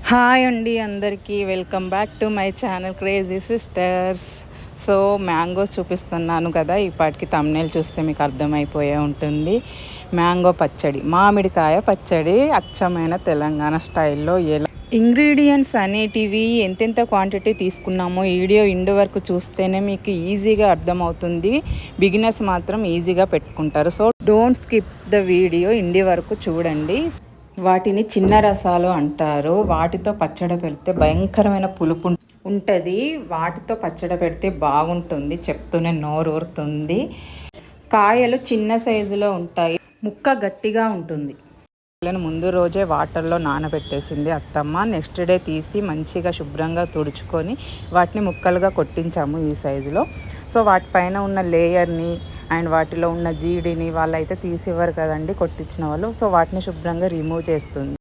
Hi అండి అందరికీ welcome back to my channel crazy sisters. So mangoes చూపిస్తున్నాను కదా, ఈ పాటికి తమ్నేల్ చూస్తే మీకు అర్థమైపోయే ఉంటుంది. మ్యాంగో పచ్చడి, మామిడికాయ పచ్చడి అచ్చమైన తెలంగాణ స్టైల్లో. ఎలా ఇంగ్రీడియంట్స్ అనేటివి ఎంతెంత క్వాంటిటీ తీసుకున్నామో వీడియో ఇండి వరకు చూస్తేనే మీకు ఈజీగా అర్థమవుతుంది. బిగినర్స్ మాత్రం ఈజీగా పెట్టుకుంటారు. So don't skip the video, ఇండి వరకు చూడండి. వాటిని చిన్న రసాలు అంటారు. వాటితో పచ్చడి పెడితే భయంకరమైన పులుపు ఉంటుంది. వాటితో పచ్చడి పెడితే బాగుంటుంది, చెప్తూనే నోరూరుతుంది. కాయలు చిన్న సైజులో ఉంటాయి, ముక్క గట్టిగా ఉంటుంది. ముందు రోజే వాటర్లో నానబెట్టేసింది అత్తమ్మ. నెక్స్ట్ డే తీసి మంచిగా శుభ్రంగా తుడుచుకొని వాటిని ముక్కలుగా కొట్టించాము ఈ సైజులో. సో వాటిపైన ఉన్న లేయర్ని అండ్ వాటిలో ఉన్న జీడిని వాళ్ళైతే తీసివ్వరు కదండి కొట్టించిన వాళ్ళు. సో వాటిని శుభ్రంగా రిమూవ్ చేస్తుంది.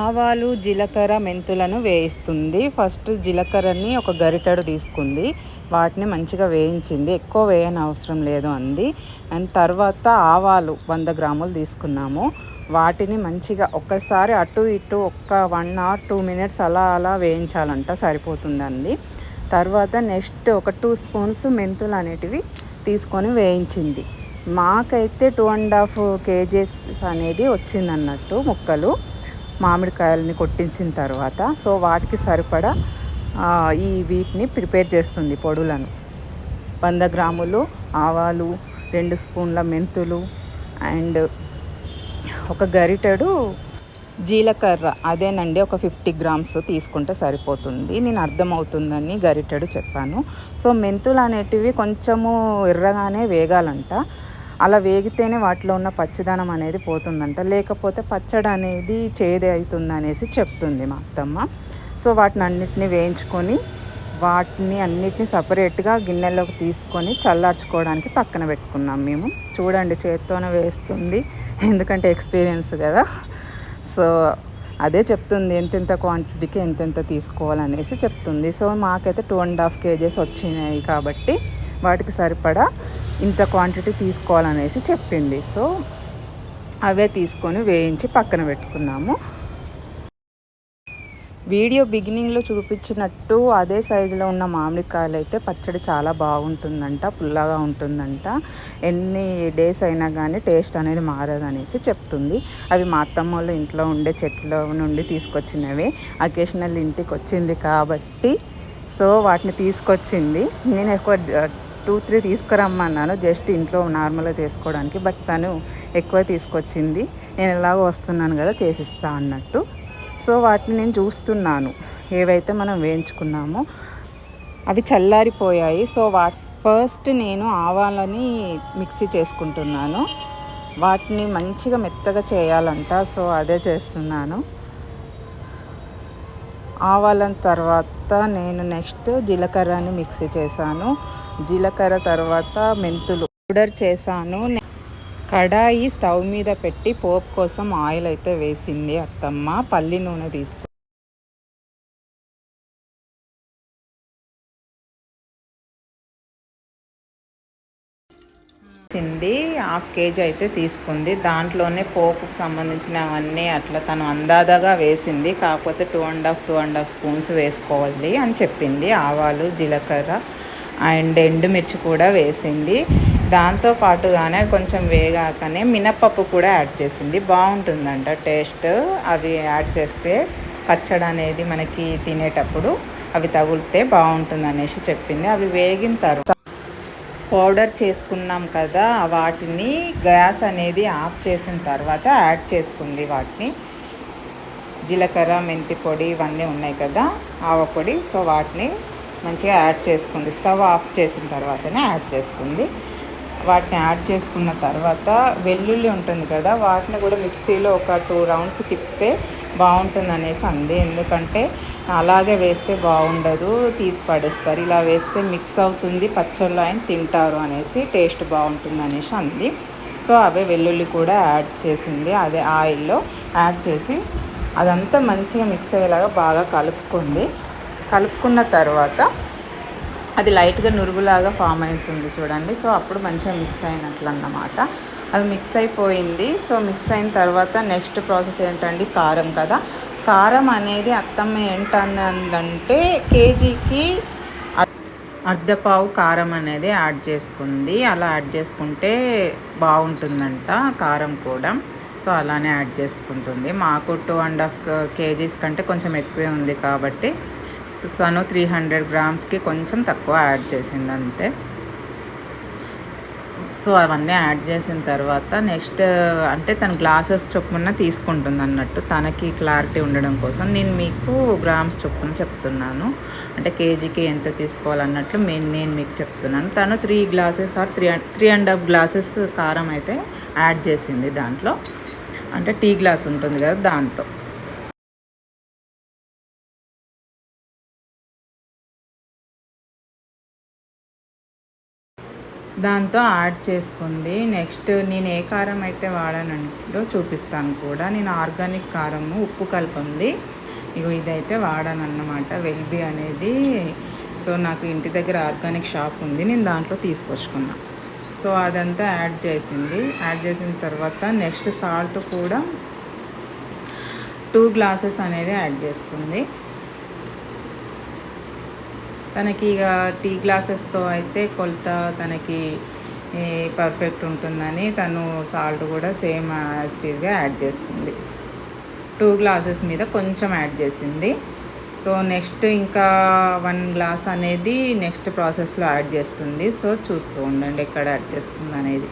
ఆవాలు, జీలకర్ర, మెంతులను వేయిస్తుంది. ఫస్ట్ జీలకర్రని ఒక గరిటెడు తీసుకుంది, వాటిని మంచిగా వేయించింది. ఎక్కువ వేయని అవసరం లేదు అంది. అండ్ తర్వాత ఆవాలు 100 గ్రాములు తీసుకున్నాము. వాటిని మంచిగా ఒక్కసారి అటు ఇటు ఒక్క 1 or 2 minutes అలా వేయించాలంట, సరిపోతుందండి. తర్వాత నెక్స్ట్ ఒక 2 స్పూన్స్ మెంతులు అనేటివి తీసుకొని వేయించింది. మాకైతే 2.5 kgs అనేది వచ్చిందన్నట్టు ముక్కలు, మామిడికాయలని కొట్టించిన తర్వాత. సో వాటికి సరిపడా వీటిని ప్రిపేర్ చేస్తుంది పొడులను. 100 గ్రాములు ఆవాలు, 2 స్పూన్ల మెంతులు అండ్ ఒక గరిటెడు జీలకర్ర, అదేనండి ఒక 50 grams తీసుకుంటే సరిపోతుంది. నేను అర్థమవుతుందని గరిటెడు చెప్పాను. సో మెంతులు అనేటివి కొంచెము ఎర్రగానే వేగాలంట. అలా వేగితేనే వాటిలో ఉన్న పచ్చిదనం అనేది పోతుందంట, లేకపోతే పచ్చడి అనేది చేదు అవుతుంది అనేసి చెప్తుంది మా అత్తమ్మ. సో వాటిని అన్నిటిని వేయించుకొని వాటిని అన్నిటిని సపరేట్గా గిన్నెలోకి తీసుకొని చల్లార్చుకోవడానికి పక్కన పెట్టుకున్నాం మేము. చూడండి చేత్తోనే వేస్తుంది, ఎందుకంటే ఎక్స్పీరియన్స్ కదా. సో అదే చెప్తుంది ఎంతెంత క్వాంటిటీకి ఎంతెంత తీసుకోవాలనేసి చెప్తుంది. సో మాకైతే 2.5 kgs వచ్చినాయి కాబట్టి వాటికి సరిపడా ఇంత క్వాంటిటీ తీసుకోవాలనేసి చెప్పింది. సో అవే తీసుకొని వేయించి పక్కన పెట్టుకున్నాము. వీడియో బిగినింగ్లో చూపించినట్టు అదే సైజులో ఉన్న మామిడికాయలు అయితే పచ్చడి చాలా బాగుంటుందంట, పుల్లగా ఉంటుందంట. ఎన్ని డేస్ అయినా కానీ టేస్ట్ అనేది మారదనేసి చెప్తుంది. అవి మా అత్తమ్మ వాళ్ళు ఇంట్లో ఉండే చెట్ల నుండి తీసుకొచ్చినవే. అకేషనల్ ఇంటికి వచ్చింది కాబట్టి సో వాటిని తీసుకొచ్చింది. నేను ఎక్కువ 2-3 తీసుకురమ్మన్నాను, జస్ట్ ఇంట్లో నార్మల్గా చేసుకోవడానికి. బట్ తను ఎక్కువ తీసుకొచ్చింది, నేను ఎలాగో వస్తున్నాను కదా చేసిస్తా అన్నట్టు. సో వాటిని నేను చూస్తున్నాను, ఏవైతే మనం వేయించుకున్నామో అవి చల్లారిపోయాయి. సో ఫస్ట్ నేను ఆవాలని మిక్సీ చేసుకుంటున్నాను. వాటిని మంచిగా మెత్తగా చేయాలంట, సో అదే చేస్తున్నాను. ఆవాల తర్వాత నేను నెక్స్ట్ జీలకర్రని మిక్సీ చేశాను. జీలకర్ర తర్వాత మెంతులు పౌడర్ చేశాను. కడాయి స్టవ్ మీద పెట్టి పోపు కోసం ఆయిల్ అయితే వేసింది అత్తమ్మ. పల్లి నూనె తీసుకుంది. 1/2 kg అయితే తీసుకుంది. దాంట్లోనే పోపుకు సంబంధించినవన్నీ అట్లా తను అందాదగా వేసింది. కాకపోతే 2.5 స్పూన్స్ వేసుకోవాలి అని చెప్పింది. ఆవాలు, జీలకర్ర అండ్ ఎండుమిర్చి కూడా వేసింది. దాంతో పాటుగానే కొంచెం వేగాకనే మినప్పప్పు కూడా యాడ్ చేసింది. బాగుంటుందంట టేస్ట్. అవి యాడ్ చేస్తే పచ్చడి అనేది మనకి తినేటప్పుడు అవి తగిలితే బాగుంటుంది అనేసి చెప్పింది. అవి వేగిన తర్వాత పౌడర్ చేసుకున్నాం కదా, వాటిని గ్యాస్ అనేది ఆఫ్ చేసిన తర్వాత యాడ్ చేసుకుంది. వాటిని జీలకర్ర, మెంతి పొడి ఇవన్నీ ఉన్నాయి కదా, ఆవపొడి. సో వాటిని మంచిగా యాడ్ చేసుకుంది. స్టవ్ ఆఫ్ చేసిన తర్వాతనే యాడ్ చేసుకుంది. వాటిని యాడ్ చేసుకున్న తర్వాత వెల్లుల్లి ఉంటుంది కదా, వాటిని కూడా మిక్సీలో ఒక 2 rounds తిప్పితే బాగుంటుంది అనేసి అంది. ఎందుకంటే అలాగే వేస్తే బాగుండదు, తీసి పడేస్తారు. ఇలా వేస్తే మిక్స్ అవుతుంది పచ్చళ్ళు ఆయన తింటారు అనేసి, టేస్ట్ బాగుంటుంది అనేసి అంది. సో అవే వెల్లుల్లి కూడా యాడ్ చేసింది. అదే ఆయిల్లో యాడ్ చేసి అదంతా మంచిగా మిక్స్ అయ్యేలాగా బాగా కలుపుకుంది. కలుపుకున్న తర్వాత అది లైట్గా నురుగులాగా ఫామ్ అవుతుంది చూడండి. సో అప్పుడు మంచిగా మిక్స్ అయినట్లు అన్నమాట. అది మిక్స్ అయిపోయింది. సో మిక్స్ అయిన తర్వాత నెక్స్ట్ ప్రాసెస్ ఏంటండి, కారం కదా. కారం అనేది అత్తమ్మ ఏంటన్నదంటే కేజీకి అర్ధపావు కారం అనేది యాడ్ చేసుకుంది. అలా యాడ్ చేసుకుంటే బాగుంటుందంట కారం కూడా. సో అలానే యాడ్ చేసుకుంటుంది. మాకు 2.5 kgs కంటే కొంచెం ఎక్కువే ఉంది కాబట్టి తను 300 grams కొంచెం తక్కువ యాడ్ చేసింది అంతే. సో అవన్నీ యాడ్ చేసిన తర్వాత నెక్స్ట్ అంటే తన గ్లాసెస్ చొప్పున తీసుకుంటుంది అన్నట్టు, తనకి క్లారిటీ ఉండడం కోసం నేను మీకు గ్రామ్స్ చొప్పున చెప్తున్నాను. అంటే కేజీకి ఎంత తీసుకోవాలన్నట్లు నేను మీకు చెప్తున్నాను. తను 3 glasses ఆర్ 3.5 glasses కారం అయితే యాడ్ చేసింది దాంట్లో. అంటే టీ గ్లాస్ ఉంటుంది కదా దాంతో. దాంతో యాడ్ చేసుకుంది. నెక్స్ట్ నేను ఏ కారం అయితే వాడానంటో చూపిస్తాను కూడా. నేను ఆర్గానిక్ కారము ఉప్పు కలుపుంది ఇగో ఇదైతే వాడానన్నమాట, వెల్బీ అనేది. సో నాకు ఇంటి దగ్గర ఆర్గానిక్ షాప్ ఉంది, నేను దాంట్లో తీసుకొచ్చుకున్నా. సో అదంతా యాడ్ చేసింది. యాడ్ చేసిన తర్వాత నెక్స్ట్ సాల్ట్ కూడా 2 glasses అనేది యాడ్ చేసుకుంది. తనకి ఇక టీ గ్లాసెస్తో అయితే కొలత తనకి పర్ఫెక్ట్ ఉంటుందని తను సాల్ట్ కూడా సేమ్ యాస్టీస్గా యాడ్ చేసుకుంది. 2 glasses మీద కొంచెం యాడ్ చేసింది. సో నెక్స్ట్ ఇంకా 1 glass అనేది నెక్స్ట్ ప్రాసెస్లో యాడ్ చేస్తుంది. సో చూస్తూ ఉండండి ఎక్కడ యాడ్ చేస్తుంది అనేది.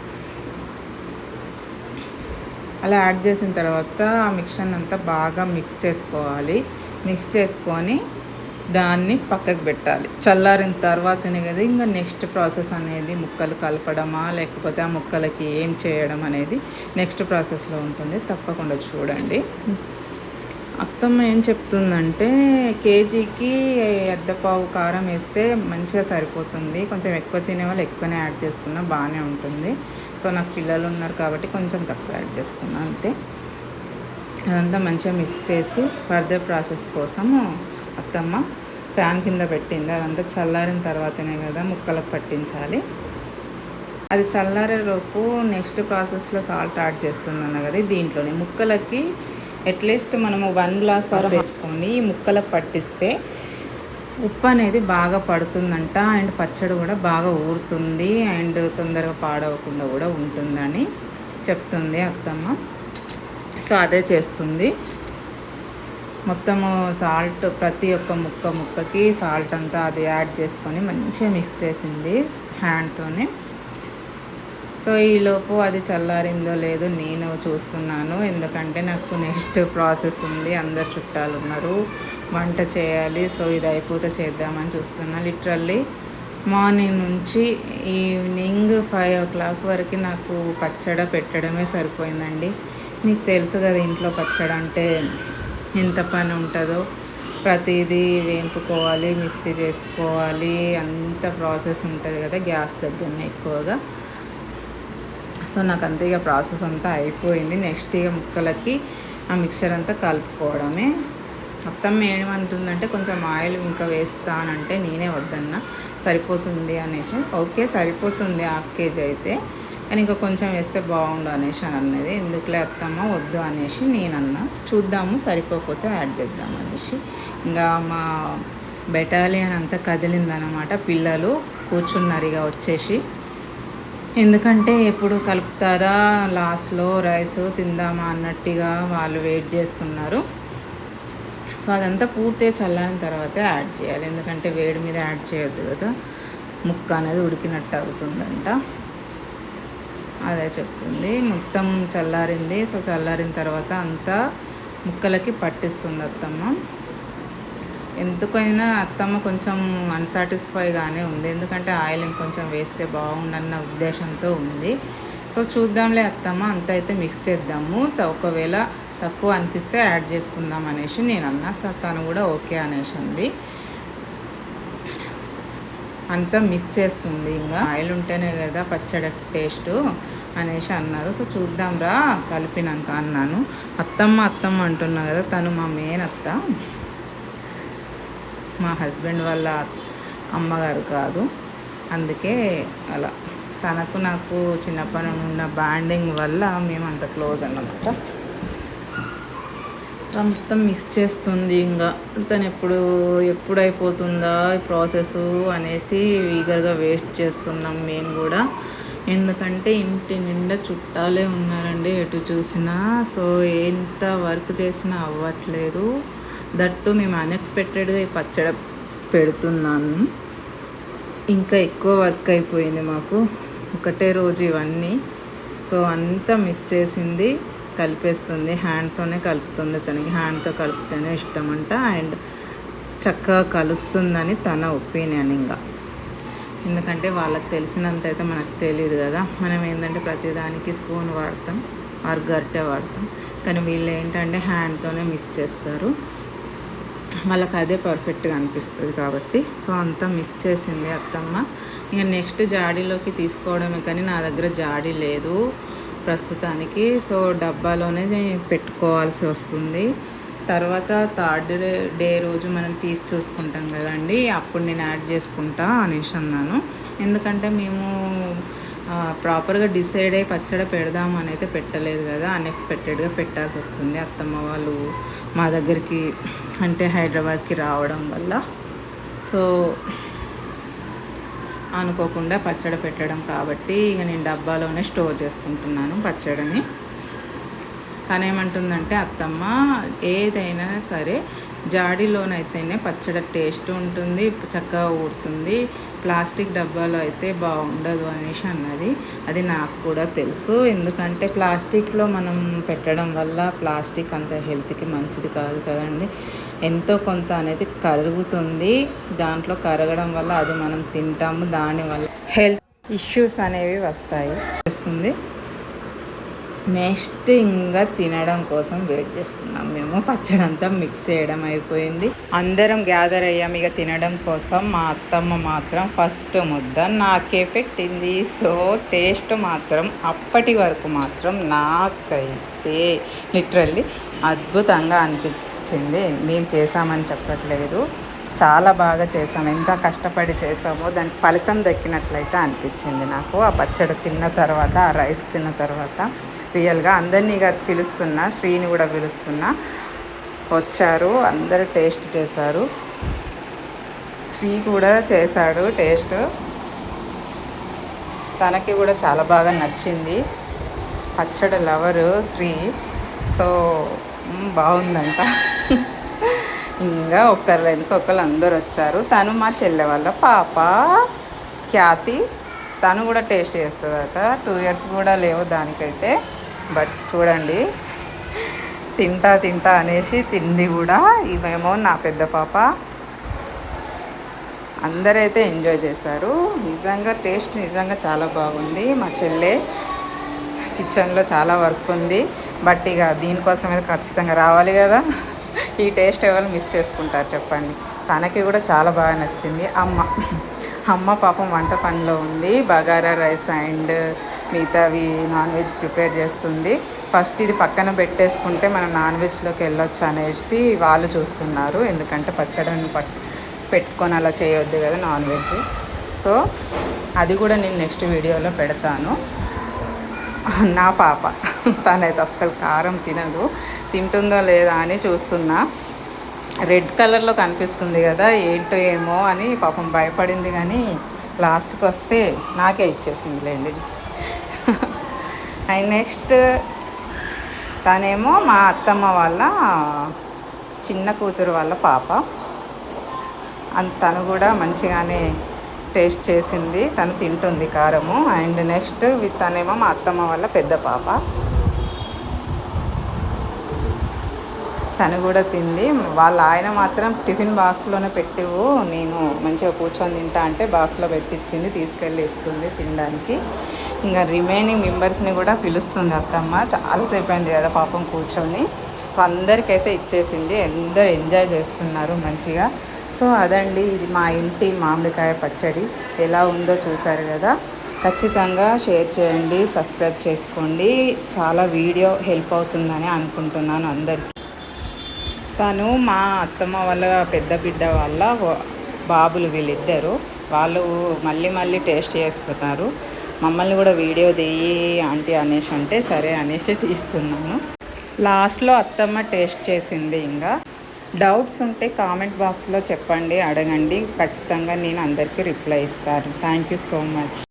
అలా యాడ్ చేసిన తర్వాత ఆ మిక్చర్ అంతా బాగా మిక్స్ చేసుకోవాలి. మిక్స్ చేసుకొని దాన్ని పక్కకు పెట్టాలి. చల్లారిన తర్వాతనే కదా ఇంకా నెక్స్ట్ ప్రాసెస్ అనేది ముక్కలు కలపడమా లేకపోతే ఆ ముక్కలకి ఏం చేయడం అనేది నెక్స్ట్ ప్రాసెస్లో ఉంటుంది. తప్పకుండా చూడండి. అత్తమ్మ ఏం చెప్తుందంటే కేజీకి అర్ధపావు కారం వేస్తే మంచిగా సరిపోతుంది. కొంచెం ఎక్కువ తినే వాళ్ళు ఎక్కువనే యాడ్ చేసుకున్నా బాగానే ఉంటుంది. సో నాకు పిల్లలు ఉన్నారు కాబట్టి కొంచెం తక్కువ యాడ్ చేసుకున్నా అంతే. అదంతా మంచిగా మిక్స్ చేసి ఫర్దర్ ప్రాసెస్ కోసము అత్తమ్మ ప్యాన్ కింద పెట్టింది. అదంతా చల్లారిన తర్వాతనే కదా ముక్కలకు పట్టించాలి. అది చల్లారేలోపు నెక్స్ట్ ప్రాసెస్లో సాల్ట్ యాడ్ చేస్తుందన్న కదా దీంట్లోనే ముక్కలకి అట్లీస్ట్ మనము 1 glass వేసుకొని ఈ ముక్కలకు పట్టిస్తే ఉప్పు అనేది బాగా పడుతుందంట. అండ్ పచ్చడి కూడా బాగా ఊరుతుంది అండ్ తొందరగా పాడవకుండా కూడా ఉంటుందని చెప్తుంది అత్తమ్మ. సో అదే చేస్తుంది. మొత్తము సాల్ట్ ప్రతి ఒక్క ముక్కకి సాల్ట్ అంతా అది యాడ్ చేసుకొని మంచిగా మిక్స్ చేసింది హ్యాండ్తోనే. సో ఈలోపు అది చల్లారిందో లేదో నేను చూస్తున్నాను, ఎందుకంటే నాకు నెక్స్ట్ ప్రాసెస్ ఉంది. అందరు చుట్టాలు ఉన్నారు, వంట చేయాలి. సో ఇది అయిపోతే చేద్దామని చూస్తున్నా. లిటరల్లీ మార్నింగ్ నుంచి ఈవినింగ్ 5 o'clock వరకు నాకు పచ్చడి పెట్టడమే సరిపోయిందండి. మీకు తెలుసు కదా ఇంట్లో పచ్చడి అంటే ఎంత పని ఉంటుందో. ప్రతిదీ వేంపుకోవాలి, మిక్సీ చేసుకోవాలి, అంత ప్రాసెస్ ఉంటుంది కదా గ్యాస్ దగ్గరనే ఎక్కువగా. సో నాకు అంతే ఇక ప్రాసెస్ అంతా అయిపోయింది. నెక్స్ట్ ఇక ముక్కలకి ఆ మిక్చర్ అంతా కలుపుకోవడమే. మొత్తం ఏమంటుందంటే కొంచెం ఆయిల్ ఇంకా వేస్తానంటే నేనే వద్దన్నా, సరిపోతుంది అనేసి. ఓకే సరిపోతుంది 1/2 kg అయితే, కానీ ఇంకా కొంచెం వేస్తే బాగుండు అనేసి అని అన్నది. ఎందుకులే అత్తమ్మ వద్దు అనేసి నేనన్నా. చూద్దాము సరిపోకపోతే యాడ్ చేద్దాం అనేసి. ఇంకా మా బెటాలియన్ అంతా కదిలిందనమాట. పిల్లలు కూర్చున్నారు ఇక వచ్చేసి. ఎందుకంటే ఎప్పుడు కలుపుతారా లాస్ట్లో రైస్ తిందామా అన్నట్టుగా వాళ్ళు వెయిట్ చేస్తున్నారు. సో అదంతా పూర్తిగా చల్లారిన తర్వాతే యాడ్ చేయాలి, ఎందుకంటే వేడి మీద యాడ్ చేయొద్దు కదా, ముక్క అనేది ఉడికినట్టు అవుతుందంట. అదే చెప్తుంది. మొత్తం చల్లారింది. సో చల్లారిన తర్వాత అంతా ముక్కలకి పట్టిస్తుంది అత్తమ్మ. ఎందుకైనా అత్తమ్మ కొంచెం అన్సాటిస్ఫైగానే ఉంది, ఎందుకంటే ఆయిల్ ఇంకొంచెం వేస్తే బాగుండన్న ఉద్దేశంతో ఉంది. సో చూద్దాంలే అత్తమ్మ, అంత అయితే మిక్స్ చేద్దాము, ఒకవేళ తక్కువ అనిపిస్తే యాడ్ చేసుకుందాం అనేసి నేను అన్నా. సో తను కూడా ఓకే అనేసి అంది. అంతా మిక్స్ చేస్తుంది. ఇంకా ఆయిల్ ఉంటేనే కదా పచ్చడి టేస్ట్ అనేసి అన్నారు. సో చూద్దాం రా కలిపినాక అన్నాను. అత్తమ్మ అంటున్నా కదా, తను మా మెయిన్ అత్త, మా హస్బెండ్ వాళ్ళ అమ్మగారు కాదు. అందుకే అలా తనకు నాకు చిన్నప్పటి ఉన్న బాండింగ్ వల్ల మేము అంత క్లోజ్ అన్నమాట. మొత్తం మిక్స్ చేస్తుంది. ఇంకా తను ఎప్పుడు అయిపోతుందా ఈ ప్రాసెస్ అనేసి ఈగర్గా వెయిట్ చేస్తున్నాం మేము కూడా. ఎందుకంటే ఇంటి నిండా చుట్టాలే ఉన్నారండి ఎటు చూసినా. సో ఎంత వర్క్ చేసినా అవ్వట్లేదు. దట్టు మేము అన్ఎక్స్పెక్టెడ్గా ఈ పచ్చడి పెడుతున్నాను. ఇంకా ఎక్కువ వర్క్ అయిపోయింది మాకు ఒకటే రోజు ఇవన్నీ. సో అంతా మిక్స్ చేసింది కలిపేస్తుంది. హ్యాండ్తోనే కలుపుతుంది. తనకి హ్యాండ్తో కలిపితేనే ఇష్టం అంట. అండ్ చక్కగా కలుస్తుందని తన ఒపీనియన్. ఇంకా ఎందుకంటే వాళ్ళకి తెలిసినంత అయితే మనకు తెలియదు కదా. మనం ఏంటంటే ప్రతిదానికి స్పూన్ వాడతాం ఆర్ గరిటె వాడతాం. కానీ వీళ్ళు ఏంటంటే హ్యాండ్తోనే మిక్స్ చేస్తారు. వాళ్ళకి అదే పర్ఫెక్ట్గా అనిపిస్తుంది కాబట్టి. సో అంతా మిక్స్ చేసింది అత్తమ్మ. ఇంకా నెక్స్ట్ జాడీలోకి తీసుకోవడమే, కానీ నా దగ్గర జాడీ లేదు ప్రస్తుతానికి. సో డబ్బాలోనే పెట్టుకోవాల్సి వస్తుంది. తర్వాత థర్డ్ డే రోజు మనం తీసి చూసుకుంటాం కదండి, అప్పుడు నేను యాడ్ చేసుకుంటా అనేసి అన్నాను. ఎందుకంటే మేము ప్రాపర్గా డిసైడ్ అయ్యి పచ్చడి పెడదాము అని అయితే పెట్టలేదు కదా. అన్ఎక్స్పెక్టెడ్గా పెట్టాల్సి వస్తుంది. అత్తమ్మ వాళ్ళు మా దగ్గరికి అంటే హైదరాబాద్కి రావడం వల్ల. సో అనుకోకుండా పచ్చడి పెట్టడం కాబట్టి ఇక నేను డబ్బాలోనే స్టోర్ చేసుకుంటున్నాను పచ్చడిని. తనేమంటుందంటే అత్తమ్మ ఏదైనా సరే జాడీలోనైతేనే పచ్చడి టేస్ట్ ఉంటుంది, చక్కగా ఊడుతుంది, ప్లాస్టిక్ డబ్బాలో అయితే బాగుండదు అనేసి అన్నది. అది నాకు కూడా తెలుసు. ఎందుకంటే ప్లాస్టిక్లో మనం పెట్టడం వల్ల ప్లాస్టిక్ అంత హెల్త్కి మంచిది కాదు కదండి. ఎంతో కొంత అనేది కరుగుతుంది. దాంట్లో కరగడం వల్ల అది మనం తింటాము, దానివల్ల హెల్త్ ఇష్యూస్ అనేవి వస్తాయి వస్తుంది. నెక్స్ట్ ఇంకా తినడం కోసం వెయిట్ చేస్తున్నాం మేము. పచ్చడి అంతా మిక్స్ చేయడం అయిపోయింది. అందరం గ్యాదర్ అయ్యాం ఇక తినడం కోసం. మా అత్తమ్మ మాత్రం ఫస్ట్ ముద్ద నాకే పెట్టింది. సో టేస్ట్ మాత్రం అప్పటి వరకు మాత్రం నాకైతే లిటరల్లీ అద్భుతంగా అనిపించింది. మేము చేసామని చెప్పట్లేదు, చాలా బాగా చేసాము. ఎంత కష్టపడి చేసామో దానికి ఫలితం దక్కినట్లయితే అనిపించింది నాకు. ఆ పచ్చడి తిన్న తర్వాత, ఆ రైస్ తిన్న తర్వాత రియల్గా అందరినీ ఇక పిలుస్తున్నా, శ్రీని కూడా పిలుస్తున్నా. వచ్చారు, అందరూ టేస్ట్ చేశారు. శ్రీ కూడా చేశాడు టేస్ట్. తనకి కూడా చాలా బాగా నచ్చింది. పచ్చడి లవరు శ్రీ. సో బాగుందంట. ఇంకా ఒకరు వెనుకొకరు అందరు వచ్చారు. తను మా చెల్లె వాళ్ళ పాప ఖ్యాతి. తను కూడా టేస్ట్ చేస్తుందట. 2 years కూడా లేవు దానికైతే. బట్ చూడండి, తింటా అనేసి తింది కూడా. ఇవేమో నా పెద్ద పాప. అందరైతే ఎంజాయ్ చేశారు. నిజంగా టేస్ట్ నిజంగా చాలా బాగుంది. మా చెల్లె కిచెన్లో చాలా వర్క్ ఉంది, బట్ ఇక దీనికోసం అయితే ఖచ్చితంగా రావాలి కదా. ఈ టేస్ట్ ఎవరు మిస్ చేసుకుంటారు చెప్పండి. తనకి కూడా చాలా బాగా నచ్చింది. అమ్మ పాపం వంట పనిలో ఉంది. బగారా రైస్ అండ్ మిగతావి నాన్ వెజ్ ప్రిపేర్ చేస్తుంది. ఫస్ట్ ఇది పక్కన పెట్టేసుకుంటే మనం నాన్ వెజ్లోకి వెళ్ళొచ్చు అనేసి వాళ్ళు చూస్తున్నారు. ఎందుకంటే పచ్చడిని పెట్టుకొని అలా చేయొద్దు కదా నాన్ వెజ్. సో అది కూడా నేను నెక్స్ట్ వీడియోలో పెడతాను. నా పాప తనైతే అస్సలు కారం తినదు. తింటుందో లేదా అని చూస్తున్నా. రెడ్ కలర్లో కనిపిస్తుంది కదా, ఏంటో ఏమో అని పాపం భయపడింది. కానీ లాస్ట్కి వస్తే నాకే ఇచ్చేసిందిలేండి. అండ్ నెక్స్ట్ తనేమో మా అత్తమ్మ వాళ్ళ చిన్న కూతురు వాళ్ళ పాప. తను కూడా మంచిగానే టేస్ట్ చేసింది. తను తింటుంది కారము. అండ్ నెక్స్ట్ తనేమో మా అత్తమ్మ వాళ్ళ పెద్ద పాప. తను కూడా తింది. వాళ్ళ ఆయన మాత్రం టిఫిన్ బాక్స్లోనే పెట్టివు, నేను మంచిగా కూర్చొని తింటా అంటే బాక్స్లో పెట్టించింది, తీసుకెళ్ళి ఇస్తుంది తినడానికి. ఇంకా రిమైనింగ్ మెంబర్స్ని కూడా పిలుస్తుంది అత్తమ్మ. చాలాసేపు అయింది కదా పాపం కూర్చొని. అందరికైతే ఇచ్చేసింది. అందరూ ఎంజాయ్ చేస్తున్నారు మంచిగా. సో అదండి, ఇది మా ఇంటి మామిడికాయ పచ్చడి. ఎలా ఉందో చూసారు కదా. ఖచ్చితంగా షేర్ చేయండి, సబ్స్క్రైబ్ చేసుకోండి. చాలా వీడియో హెల్ప్ అవుతుందని అనుకుంటున్నాను అందరికీ. తను మా అత్తమ్మ వాళ్ళ పెద్ద బిడ్డ వాళ్ళ బాబులు వీళ్ళిద్దరు. వాళ్ళు మళ్ళీ టేస్ట్ చేస్తున్నారు. మమ్మల్ని కూడా వీడియో తీయి ఆంటీ అనేసి అంటే సరే అనేసి తీస్తున్నాను. లాస్ట్లో అత్తమ్మ టేస్ట్ చేసింది. ఇంకా డౌట్స్ ఉంటే కామెంట్ బాక్స్లో చెప్పండి, అడగండి. ఖచ్చితంగా నేను అందరికీ రిప్లై ఇస్తాను. Thank you so much.